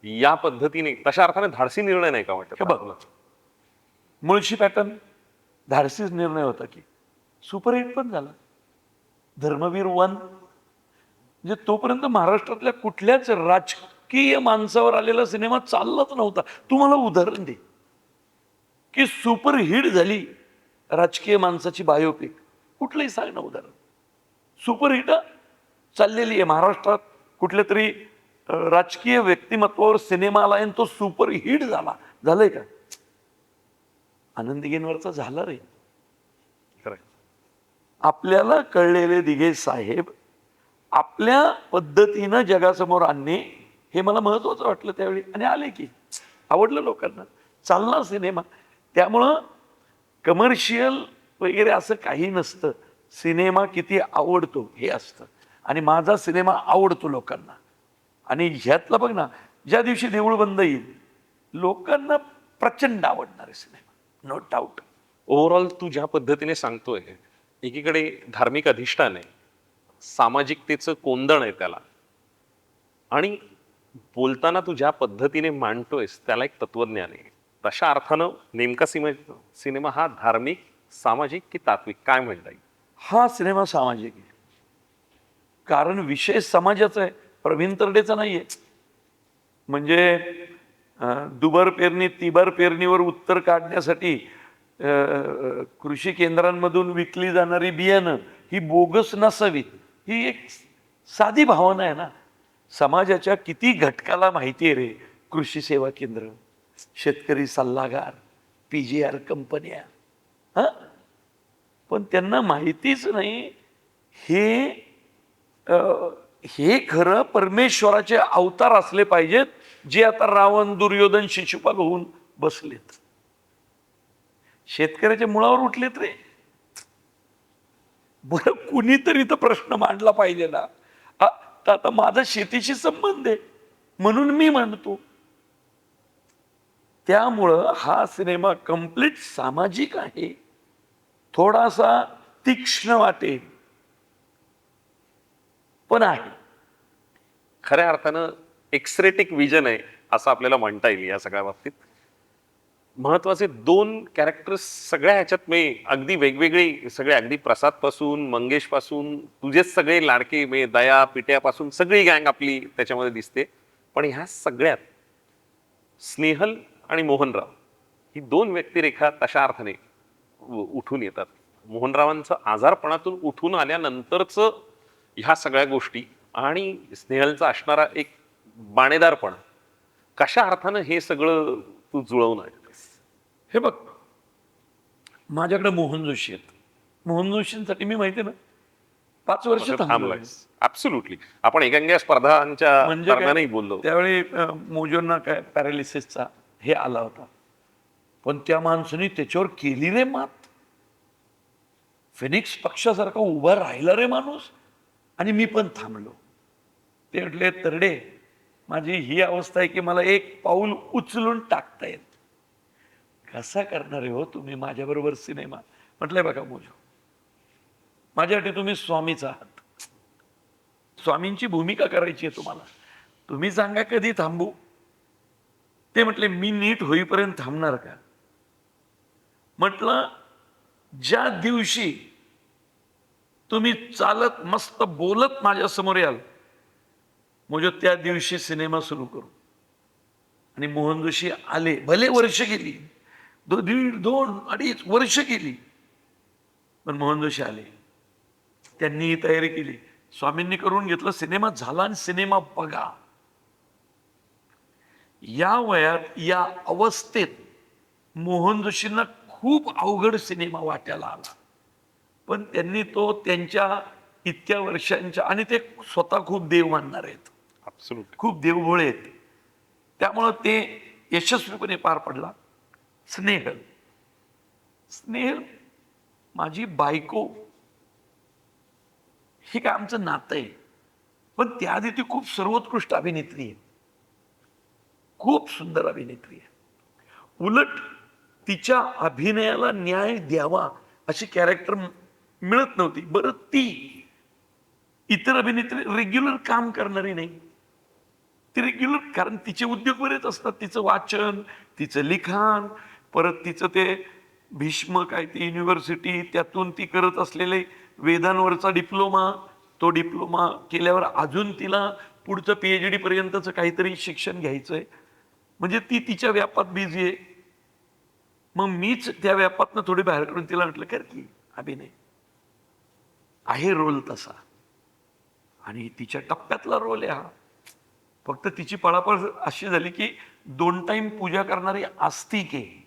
या पद्धतीने तशा अर्थाने धाडसी निर्णय नाही का वाटत? हे बघ, मुळशी पॅटर्न धाडसीच निर्णय होता की सुपरहिट पण झाला. धर्मवीर 1 म्हणजे तोपर्यंत महाराष्ट्रातल्या कुठल्याच राजकीय माणसावर आलेला सिनेमा चाललाच नव्हता. तुम्हाला उदाहरण दे की सुपरहिट झाली राजकीय माणसाची बायोपिक, कुठलंही सांग ना उदाहरण. सुपरहिट चाललेली आहे महाराष्ट्रात, कुठल्या तरी राजकीय व्यक्तिमत्वावर सिनेमा आला आणि तो सुपरहिट झालंय का? आनंद दिघेंवरचा झाला रे. आपल्याला कळलेले दिघे साहेब आपल्या पद्धतीनं जगासमोर आणणे हे मला महत्वाचं वाटलं त्यावेळी, आणि आले की आवडलं लोकांना, चालला सिनेमा. त्यामुळं कमर्शियल वगैरे असं काही नसतं. सिनेमा किती आवडतो हे असतं, आणि माझा सिनेमा आवडतो लोकांना. आणि ह्यातला बघ ना, ज्या दिवशी देऊळ बंद येईल लोकांना प्रचंड आवडणार आहे सिनेमा, नो डाऊट. ओव्हरऑल तू ज्या पद्धतीने सांगतोय, एकीकडे धार्मिक अधिष्ठान आहे, सामाजिकतेचं कोंदण आहे त्याला, आणि बोलताना तू ज्या पद्धतीने मांडतोयस त्याला एक तत्वज्ञान आहे. तशा अर्थानं नेमका सिनेमा हा धार्मिक, सामाजिक की तात्विक काय म्हणता येईल? हा सिनेमा सामाजिक आहे, कारण विषय समाजाचा आहे, प्रवीण तरडेचा नाहीये. म्हणजे दुबार पेरणी तिबार पेरणीवर उत्तर काढण्यासाठी कृषी केंद्रांमधून विकली जाणारी बियाणं ही बोगस नसावीत, ही एक साधी भावना आहे ना. समाजाच्या किती घटकाला माहिती आहे रे, कृषी सेवा केंद्र, शेतकरी सल्लागार, PGR कंपन्या, पण त्यांना माहितीच नाही हे खरं परमेश्वराचे अवतार असले पाहिजेत, जे आता रावण, दुर्योधन, शिशुपाल होऊन बसलेत. शेतकऱ्याच्या मुळावर उठलेत रे. बरं, कुणीतरी तर प्रश्न मांडला पाहिजे ना. आता माझा शेतीशी संबंध आहे म्हणून मी म्हणतो. त्यामुळं हा सिनेमा कम्प्लीट सामाजिक आहे. थोडासा तीक्ष्ण वाटेल पण आहे. खऱ्या अर्थानं एक्सरेटिक विजन आहे असं आपल्याला म्हणता येईल या सगळ्या बाबतीत. महत्वाचे 2 कॅरेक्टर्स सगळ्या ह्याच्यात मी अगदी वेगवेगळे, सगळे अगदी प्रसाद पासून, मंगेश पासून, तुझेच सगळे लाडके दया, पिट्यापासून सगळी गँग आपली त्याच्यामध्ये दिसते. पण ह्या सगळ्यात स्नेहल आणि मोहनराव ही 2 व्यक्तिरेखा तशा अर्थाने उठून येतात. मोहनरावांचं आजारपणातून उठून आल्यानंतरच ह्या सगळ्या गोष्टी आणि स्नेहलचा असणारा एक बाणेदारपण, कशा अर्थानं हे सगळं तू जुळवून आणतेस? हे बघ, माझ्याकडे मोहन जोशी आहेत. मोहन जोशींसाठी मी माहिती ना 5 वर्ष थांबलोय. ऍब्सोल्युटली. आपण एकांगी स्पर्धांच्या म्हणजे दरम्यानही बोललो. त्यावेळी मोजोंना काय पॅरालिसिसचा हे आला होता, पण त्या माणसाने त्याच्यावर केली रे मात. फिनिक्स पक्षासारखा उभा राहिला रे माणूस, आणि मी पण थांबलो. ते म्हटले, तरडे माझी ही अवस्था आहे की मला एक पाऊल उचलून टाकता येत. कसा करणार आहे हो तुम्ही माझ्याबरोबर सिनेमा? म्हटलंय बघा मोजो, माझ्यासाठी तुम्ही स्वामीच आहात. स्वामींची भूमिका करायची आहे तुम्हाला. तुम्ही सांगा कधी थांबू. ते म्हटले, मी नीट होईपर्यंत थांबणार का? म्हटलं ज्या दिवशी तुम्ही चालत मस्त बोलत माझ्या समोर याल म्हणजे त्या दिवशी सिनेमा सुरू करू. आणि मोहन जोशी आले. भले वर्ष गेली, 1.5, 2, 2.5 वर्ष गेली, पण मोहन जोशी आले. त्यांनी ही तयारी केली. स्वामींनी करून घेतलं. सिनेमा झाला आणि सिनेमा बघा. या वयात या अवस्थेत मोहन जोशींना खूप अवघड सिनेमा वाट्याला आला, पण त्यांनी तो त्यांच्या इतक्या वर्षांच्या, आणि ते स्वतः खूप देव मानणार आहेत, ऍब्सोल्युटली. खूप देवभोळे आहेत, त्यामुळं ते यशस्वीपणे पार पडला. स्नेहल, स्नेहल माझी बायको, हे काय आमचं नातं आहे, पण त्याआधी ती खूप सर्वोत्कृष्ट अभिनेत्री आहे, खूप सुंदर अभिनेत्री आहे. उलट तिच्या अभिनयाला न्याय द्यावा अशी कॅरेक्टर मिळत नव्हती. बरं, ती इतर अभिनेत्री रेग्युलर काम करणारी नाही, ती रेग्युलर, कारण तिचे उद्योग बरेच असतात, तिचं वाचन, तिचं लिखाण, परत तिचं ते भीष्म काय ती युनिव्हर्सिटी, त्यातून ती करत असलेले वेदांवरचा डिप्लोमा, तो डिप्लोमा केल्यावर अजून तिला पुढचं PhD पर्यंतचं काहीतरी शिक्षण घ्यायचंय, म्हणजे ती तिच्या व्यापात बिझी आहे. मग मीच त्या व्यापातनं थोडी बाहेर काढून तिला म्हटलं, कर की अभिनय आहे, रोल तसा, आणि तिच्या टप्प्यातला रोल आहे हा. फक्त तिची पळापळ अशी झाली की 2 टाइम पूजा करणारी आस्तिक आहे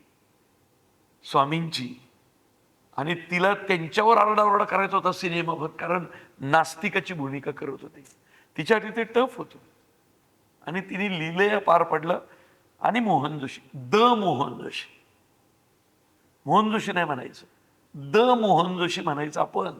स्वामींची, आणि तिला त्यांच्यावर आरडाओरडा करायचा होता सिनेमाभर, कारण नास्तिकाची भूमिका करत होती. तिच्यासाठी ते टफ होतं, आणि तिने लिहिलंय, पार पडलं. आणि मोहन जोशी, मोहन जोशी, मोहन जोशी नाही म्हणायचं, मोहन जोशी म्हणायचं आपण.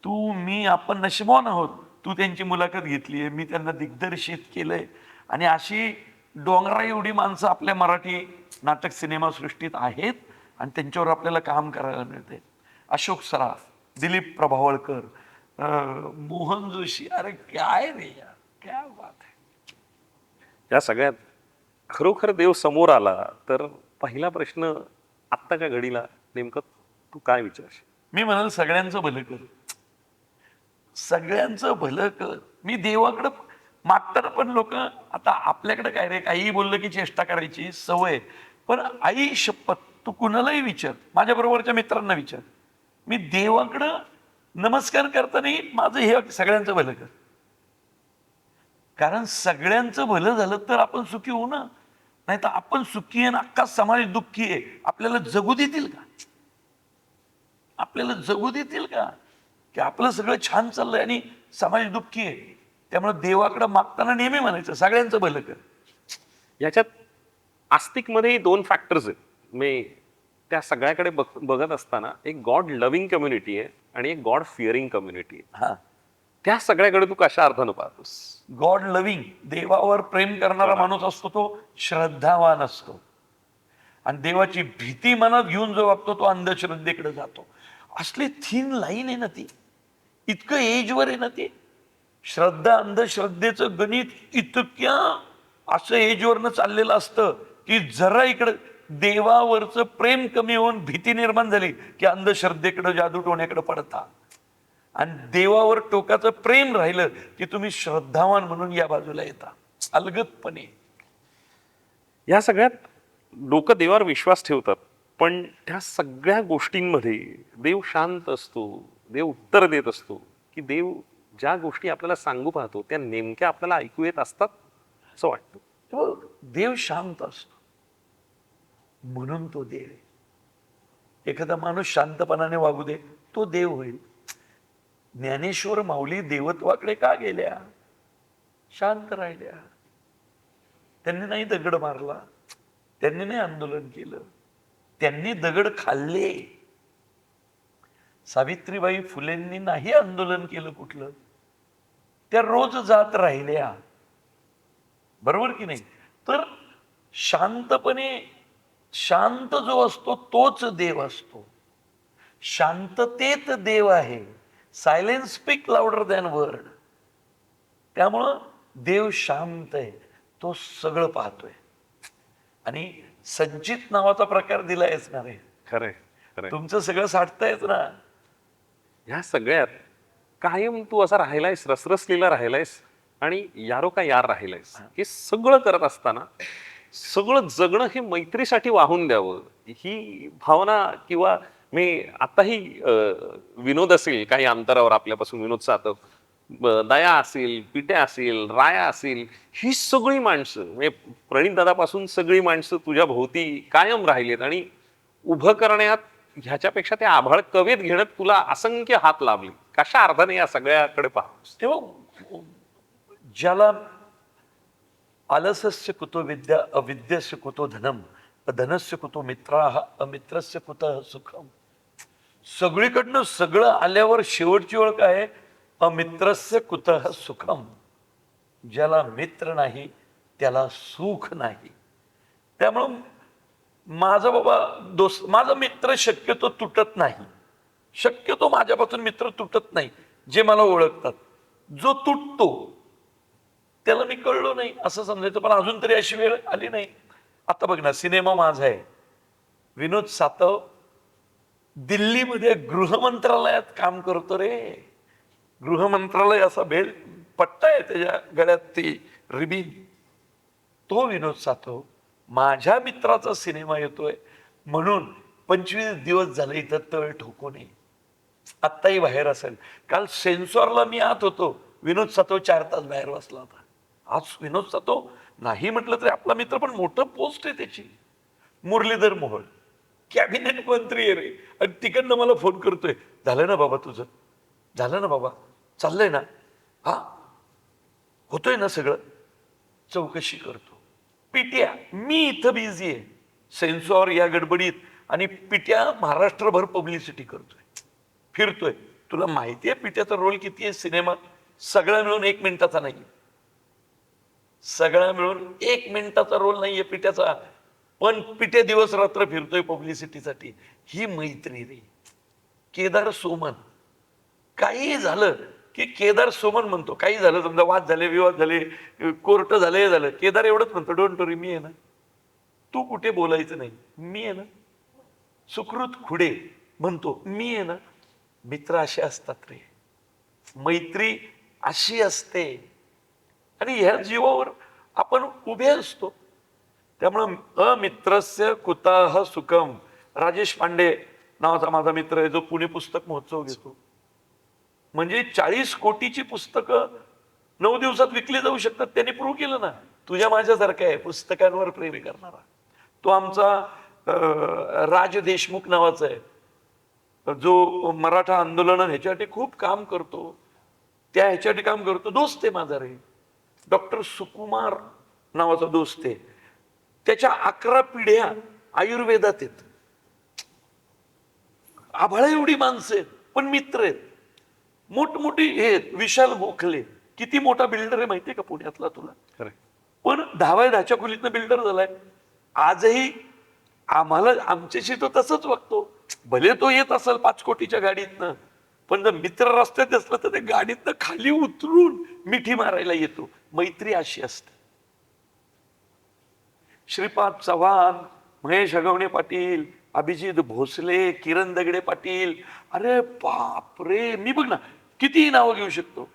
तू मी आपण नशिबवान आहोत, तू त्यांची मुलाखत घेतलीये, मी त्यांना दिग्दर्शित केलंय, आणि अशी डोंगरा एवढी माणसं आपल्या मराठी नाटक सिनेमा सृष्टीत आहेत, आणि त्यांच्यावर आपल्याला काम करायला मिळते. अशोक सराफ, दिलीप प्रभावळकर, मोहन जोशी, अरे काय रे यार, क्या बात आहे. या सगळ्यात खरोखर देव समोर आला तर पहिला प्रश्न आत्ताच्या घडीला नेमकं तू काय विचारशील? मी म्हणाल सगळ्यांचं भलं कर, सगळ्यांचं भलं कर. मी देवाकडं मागताना पण लोक, आता आपल्याकडे काय रे, काहीही बोललं की चेष्टा करायची सवय, पण आई शपथ, तू कुणालाही विचार, माझ्या बरोबरच्या मित्रांना विचार, मी देवाकडं नमस्कार करताना माझं हे सगळ्यांचं भलं कर, कारण सगळ्यांचं भलं झालं तर आपण सुखी होऊ ना. नाही तर आपण सुखी आहे आणि अख्खा समाज दुःखी आहे, आपल्याला जगू देतील का? आपल्याला जगू देतील का की आपलं सगळं छान चाललंय आणि समाज दुःखी आहे? त्यामुळे देवाकडे मागताना नेहमी म्हणायचं सगळ्यांचं भलं कर. याच्यात आस्तिकमध्ये 2 फॅक्टर्स आहेत. मी त्या सगळ्याकडे बघत असताना एक गॉड लव्हिंग कम्युनिटी आहे आणि एक गॉड फिअरिंग कम्युनिटी आहे. हा, त्या सगळ्याकडे तू कशा अर्थानं पाहतोस? गॉड लव्हिंग, देवावर प्रेम करणारा माणूस असतो तो श्रद्धावान असतो, आणि देवाची भीती मनात घेऊन जो वागतो तो अंधश्रद्धेकडे जातो. असली थिन लाईन आहे ना ती, इतकं एजवर आहे ना ती. श्रद्धा अंधश्रद्धेचं गणित इतक्या असं एजवरनं चाललेलं असतं की जरा इकडं देवावरचं प्रेम कमी होऊन भीती निर्माण झाली की अंधश्रद्धेकडे, जादूटोण्याकडे पडता, आणि देवावर टोकाचं प्रेम राहिलं की तुम्ही श्रद्धावान म्हणून या बाजूला येता अलगदपणे. या सगळ्यात लोक देवावर विश्वास ठेवतात, पण त्या सगळ्या गोष्टींमध्ये देव शांत असतो, देव उत्तर देत असतो, की देव ज्या गोष्टी आपल्याला सांगू पाहतो त्या नेमक्या आपल्याला ऐकू येत असतात असं वाटतं. देव शांत असतो म्हणून तो देव आहे. एखादा माणूस शांतपणाने वागू दे, तो देव होईल. ज्ञानेश्वर माऊली देवत्वाकडे का गेल्या? शांत राहिल्या. त्यांनी नाही दगड मारला, त्यांनी नाही आंदोलन केलं, त्यांनी दगड खाल्ले. सावित्रीबाई फुलेंनी नाही आंदोलन केलं कुठलं, त्या रोज जात राहिल्या. बरोबर की नाही? तर शांतपणे, शांत जो असतो तोच देव असतो. शांततेत देव आहे. Silence speak louder than word. त्यामुळं देव शांत आहे, तो सगळं पाहतोय. आणि संचित नावाचा प्रकार दिलायच ना रे. खरंय खरंय. तुमचं सगळं साठतायच ना. ह्या सगळ्यात कायम तू असा राहिलायस, रसरसलेला राहिलायस आणि यारो का यार राहिलायस. हे सगळं करत असताना सगळं जगणं हे मैत्रीसाठी वाहून द्यावं ही भावना, किंवा मी आताही विनोद असेल काही अंतरावर आपल्यापासून, विनोद सातव, दया असेल, पिट्या असेल, राया असेल, ही सगळी माणसं म्हणजे प्रणित दादापासून सगळी माणसं तुझ्या भोवती कायम राहिलेत आणि उभं करण्यात ह्याच्यापेक्षा ते आभाळ कवेत घेण्यात तुला असंख्य हात लाभले. कशा अर्थाने या सगळ्याकडे पाहतोस? तेव्हा ज्याला आलसस्य कुतो विद्या अविद्यस्य कुतो धनम अधनस्य कुतो मित्राः अमित्रस्य कुतः सुखम. सगळीकडनं सगळं आल्यावर शेवटची ओळ काय आहे? अमित्रस्य कुतः सुखम. ज्याला मित्र नाही त्याला सुख नाही. त्यामुळं माझा बाबा दोस्त, माझा मित्र शक्यतो तुटत नाही. शक्यतो माझ्यापासून मित्र तुटत नाही जे मला ओळखतात. जो तुटतो त्याला मी कळलो नाही असं समजायचं, पण अजून तरी अशी वेळ आली नाही. आता बघ ना, सिनेमा माझा आहे. विनोद सातव दिल्लीमध्ये गृह मंत्रालयात काम करतो रे. गृह मंत्रालय असा भेल पट्टा आहे त्याच्या गळ्यात, ती रिबीन. तो विनोद सातव माझ्या मित्राचा सिनेमा येतोय म्हणून 25 दिवस झाले इथं तळ ठोकू नये. आत्ताही बाहेर असेल. काल सेन्सॉरला मी आत होतो, विनोद सातव 4 तास बाहेर बसला होता. आज विनोद सातव नाही म्हटलं तरी आपला मित्र, पण मोठं पोस्ट आहे त्याची. मुरलीधर मोहोळ कॅबिनेट मंत्री आहे रे, आणि तिकडनं मला फोन करतोय, झालं ना बाबा तुझं, झालं ना बाबा, चाललंय ना, हा होतोय ना सगळं, चौकशी करतो. पिट्या मी इथं बिझी आहे सेन्सॉर या गडबडीत, आणि पिट्या महाराष्ट्रभर पब्लिसिटी करतोय, फिरतोय. तुला माहिती आहे पिट्याचा रोल किती आहे सिनेमात? सगळं मिळून 1 मिनिटाचा नाही. सगळा मिळून 1 मिनिटाचा रोल नाहीये पिट्याचा, पण पिट्या दिवस रात्र फिरतोय पब्लिसिटीसाठी. ही मैत्री रे. केदार सोमन, काही झालं की केदार सोमन म्हणतो, काही झालं समजा, वाद झाले, विवाद झाले, कोर्ट झालं, हे झालं, केदार एवढंच म्हणतो, डोंट वरी, मी आहे ना, तू कुठे बोलायचं नाही, मी आहे ना. सुकृत खुडे म्हणतो, मी आहे ना. मित्र असे असतात रे, मैत्री अशी असते, आणि ह्या जीवावर आपण उभे असतो. त्यामुळं अमित्रस्य कुतः सुखम. राजेश पांडे नावाचा माझा मित्र आहे, जो पुणे पुस्तक महोत्सव घेतो. म्हणजे 40 कोटीची पुस्तकं 9 दिवसात विकली जाऊ शकतात. त्यांनी प्रूव्ह केलं ना. तुझ्या माझ्यासारखा आहे पुस्तकांवर प्रेम करणारा. तो आमचा राज देशमुख नावाचा आहे, जो मराठा आंदोलन ह्याच्यासाठी खूप काम करतो, त्या ह्याच्यासाठी काम करतो. दोस्त आहे माझा रे. डॉक्टर सुकुमार नावाचा दोस्त आहे, त्याच्या 11 पिढ्या आयुर्वेदात आहेत. आभाळा एवढी माणसं आहेत, पण मित्र आहेत. मोठमोठी हे विशाल गोखले किती मोठा बिल्डर आहे माहितीये का पुण्यातला तुला? पण 10 खोलीतनं बिल्डर झालाय. आजही आम्हाला, आमच्याशी तो तसंच वागतो. भले तो येत असेल 5 कोटीच्या गाडीतनं, पण जर मित्र रस्त्यात असलं तर ते गाडीतनं खाली उतरून मिठी मारायला येतो. मैत्री अशी असते. श्रीपाद चव्हाण, महेश अगवणे पाटील, अभिजित भोसले, किरण दगडे पाटील, अरे बाप रे, मी बघ ना कितीही नावं घेऊ शकतो.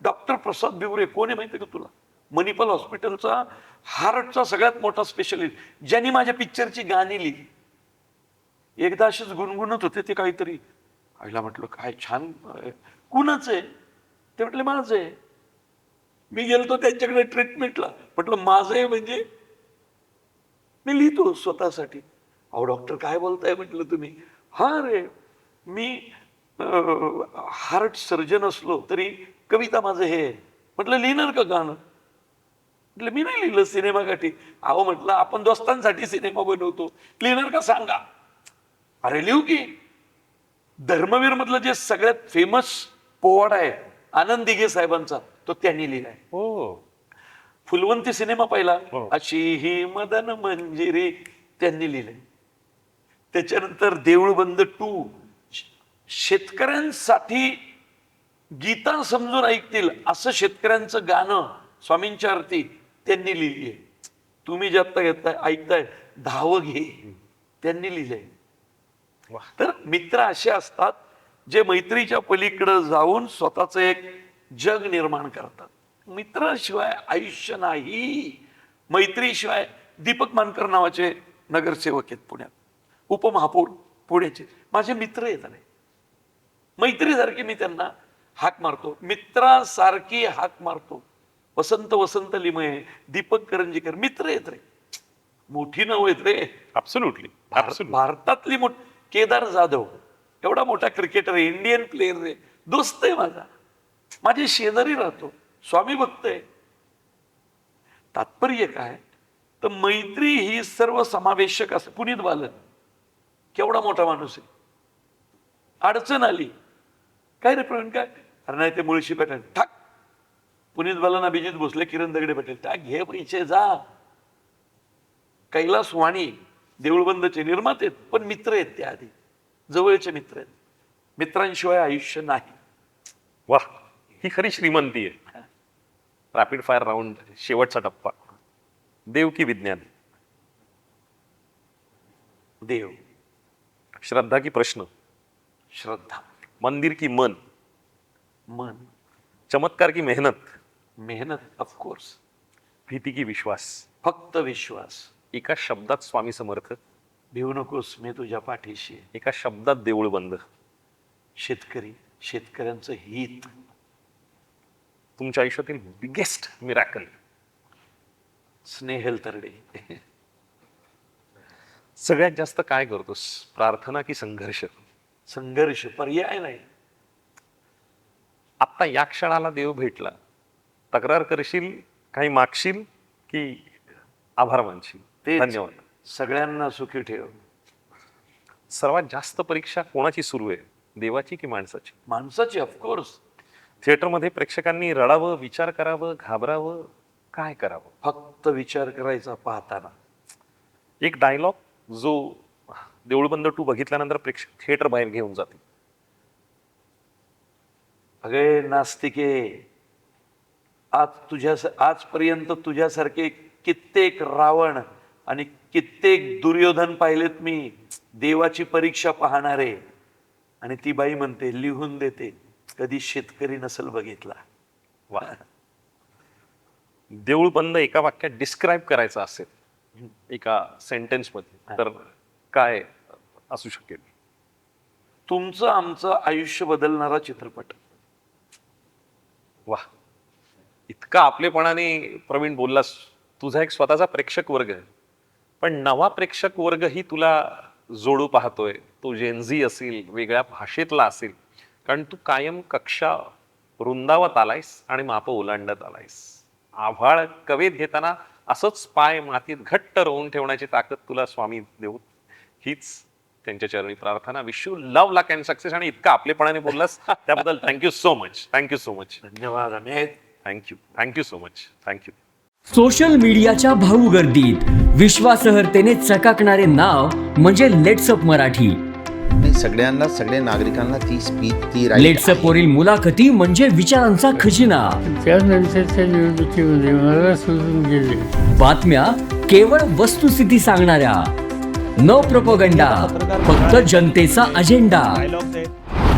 डॉक्टर प्रसाद बिवरे कोण आहे माहिती का तुला? मणिपाल हॉस्पिटलचा हार्टचा सगळ्यात मोठा स्पेशलिस्ट, ज्यांनी माझ्या पिक्चरची गाणी लिहिली. एकदा असेच गुणगुणत होते ते काहीतरी, आईला म्हटलं काय छान, कुणाच आहे? ते म्हटले माझं आहे. मी गेलतो त्यांच्याकडे ट्रीटमेंटला, म्हटलं माझं आहे म्हणजे मी लिहितो स्वतःसाठी. अहो डॉक्टर काय बोलताय म्हटलं तुम्ही? हा रे, मी हार्ट सर्जन असलो तरी कविता माझं हे. म्हटलं लिहिणार का गाणं? म्हटलं मी नाही लिहिलं सिनेमासाठी. अहो म्हटलं आपण दोस्तांसाठी सिनेमा बनवतो, लिहिणार का सांगा? अरे लिहू की. धर्मवीर मधलं जे सगळ्यात फेमस पोवाडा आहे आनंद दिघे साहेबांचा, तो त्यांनी लिहिलाय. हो. फुलवंती सिनेमा पाहिला, अशी ही मदन मंजिरी, त्यांनी लिहिलंय. त्याच्यानंतर देऊळ बंद 2, शेतकऱ्यांसाठी गीता समजून ऐकतील असं शेतकऱ्यांचं गाणं, स्वामींच्या आरती, त्यांनी लिहिली आहे. तुम्ही जे आता घेताय ऐकताय धाव घे, त्यांनी लिहिलंय. वा. तर मित्र असे असतात जे मैत्रीच्या पलीकडे जाऊन स्वतःच एक जग निर्माण करतात. मित्राशिवाय आयुष्य नाही. मैत्रीशिवाय दीपक मानकर नावाचे नगरसेवक आहेत पुण्यात, उपमहापौर पुण्याचे, माझे मित्र आहेत. मैत्रीसारखी मी त्यांना हाक मारतो, मित्रासारखी हाक मारतो. वसंत लिमये, दीपक करंजीकर मित्र आहेत रे, मोठी नाव आहेत रे. ऍब्सोल्युटली. भारतातली केदार जाधव एवढा मोठा क्रिकेटर आहे, इंडियन प्लेयर रे, दोस्त आहे माझा, माझे शेजारी राहतो, स्वामी भक्त आहे. तात्पर्य काय, तर मैत्री ही सर्वसमावेशक असते. पुनीत बालन केवढा मोठा माणूस आहे, अडचण आली, काय रे प्रवीण काय, अरे नाही ते मुळशी पॅटर्न टाक, पुनीत बालन, अभिजित भोसले, किरण दगडे पटेल टाक, घे पैसे जा. कैलास वाणी देऊळबंदचे निर्माते आहेत, पण मित्र आहेत त्या आधी, जवळचे मित्र आहेत. मित्रांशिवाय आयुष्य नाही. वा, ही खरी श्रीमंती आहे. रॅपिड फायर राऊंड, शेवटचा टप्पा. देव की विज्ञान? देव. श्रद्धा की प्रश्न? श्रद्धा. मंदिर की मन? मन. चमत्कार की मेहनत? मेहनत ऑफकोर्स. भीती की विश्वास? फक्त विश्वास. एका शब्दात स्वामी समर्थ? भिवू नकोस, मी तुझ्या पाठीशी आहे. एका शब्दात देऊळ बंद? शेतकरी, शेतकऱ्यांचं हित. तुमच्या आयुष्यातील बिगेस्ट मिरॅकल? स्नेहल तरडे. सगळ्यात जास्त काय करतोस, प्रार्थना की संघर्ष? संघर्ष, पर्याय नाही. आता या क्षणाला देव भेटला, तक्रार करशील, काही मागशील की आभार मानशील? ते धन्यवाद. सगळ्यांना सुखी ठेव. सर्वात जास्त परीक्षा कोणाची सुरू आहे, देवाची की माणसाची? माणसाची ऑफकोर्स. थिएटरमध्ये प्रेक्षकांनी रडावं, विचार करावं, घाबरावं, काय करावं? फक्त विचार करायचा पाहताना. एक डायलॉग जो देऊळबंद 2 बघितल्यानंतर प्रेक्षक थिएटर बाहेर घेऊन जाते. अगे नास्तिके, आजपर्यंत तुझ्यासारखे कित्येक रावण आणि कित्येक दुर्योधन पाहिलेत मी, देवाची परीक्षा पाहणारे. आणि ती बाई म्हणते, लिहून देते, कधी शेतकरी नसल बघितला. वा. देऊळ बंद एका वाक्यात डिस्क्राईब करायचं असेल, एका सेंटेन्स मध्ये, तर काय असू शकेल? तुमचं आमचं आयुष्य बदलणारा चित्रपट. वा, इतका आपलेपणाने प्रवीण बोललास. तुझा एक स्वतःचा प्रेक्षक वर्ग आहे, पण नवा प्रेक्षक वर्गही तुला जोडू पाहतोय. तो जेनझी असेल, वेगळ्या भाषेतला असेल, कारण तू कायम कक्षा रुंदावत आलायस आणि माप ओलांडत आलायस. आभाळ कवेत घेताना असंच पाय मातीत घट्ट रोवून ठेवण्याची ताकद तुला स्वामी देऊ, हीच त्यांच्या चरणी प्रार्थना. Wish you love, luck and success. आणि इतका आपलेपणाने बोललास त्याबद्दल thank you so much. Thank you so much. धन्यवाद Amit. Thank you so much. Thank you. Social मीडियाच्या भाऊ गर्दीत विश्वासार्हतेने चकाकणारे नाव म्हणजे लेट्सअप मराठी. सगळ्यांना, सगळ्या नागरिकांना ती स्पीच, ती लेट्सअप वरील मुलाखती म्हणजे विचारांचा खजिना. त्यानंतरच्या निवडणुकीमध्ये मला सोडून गेले. बातम्या केवळ वस्तुस्थिती सांगणाऱ्या, न प्रोपगंडा, फक्त जनतेचा अजेंडा.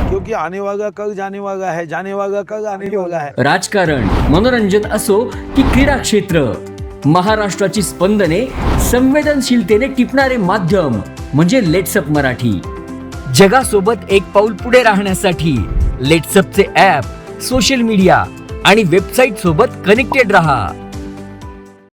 क्योंकि आने वाला कल जाने वाला है, जाने वाला कल आने वाला है. राजकारण, मनोरंजन असो की क्रीडा क्षेत्र, महाराष्ट्राची स्पंदने संवेदनशीलतेने टिपणारे माध्यम म्हणजे लेट्सअप मराठी. जगासोबत एक पाऊल पुढे राहण्यासाठी लेट्सअपचे ॲप, सोशल मीडिया आणि वेबसाईट सोबत कनेक्टेड रहा.